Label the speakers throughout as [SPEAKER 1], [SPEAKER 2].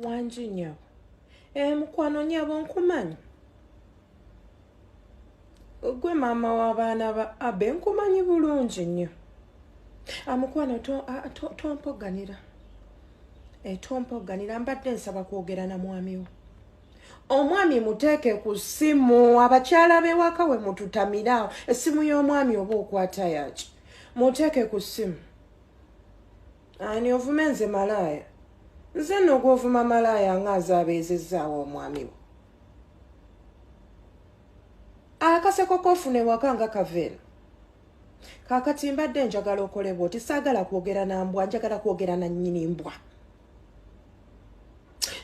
[SPEAKER 1] Wangi nnyabo. Mukwano nnyabo nkumanyi. Gwe maama w'abaana ba Abe nkumanyi bulungi nnyo. Mukwano tompoganira. Tompoganira mbadde nsaba kwogera na mwami wo. Omwami muteeke ku ssimu, abakyala b'ewaka we mututamira. Essimu y'omwami oba okwata yaki. Muteeke ku ssimu. Ani ovuma nze malaaya. Nze nno gw'ovuma malaaya ng'azaabeezezzaawo omwami wo. Akaseko kofune waka nga kaveera. Kaakati mbadde njagala okole bw'oti, saagala kwogera na mbwa, njagala kwogera na nnyini mbwa.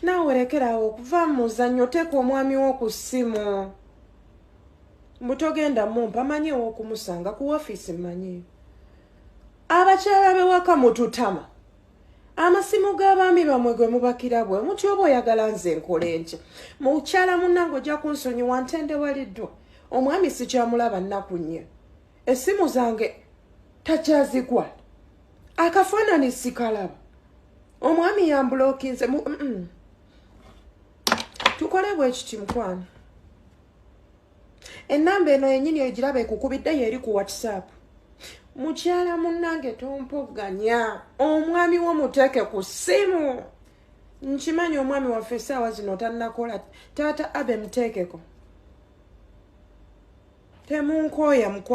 [SPEAKER 1] Naawe lekerawo okuva mu muzannyo, teeka omwami wo ku ssimu. Butogenda mumpa manyiwo okumusanga ku woofiisi mmanyi. Abakyala b'ewaka mututama. Amasimu g'abaami bamwe gwe mubakira bwe muti oba oyagala nze nkole ntya. Mukyala munnange ojja kunsonyiwa ntende waliddwa. Omwami sikyamulaba nnaku nnya. Essimu zange takyazigwa. Akafaanani sikalaba. Omwami yambulookinze. Tukole bwe kiti mukwano. Ennamba eno yennyini egiraba ekukubidde yeri ku WhatsApp. Mukyala munnange tompoganya. Omwami wo muteeke ku ssimu. Nkimanyi omwami waffe essaawa zino tannakola. Taata Abe muteekeko. Temunkooya mukwano.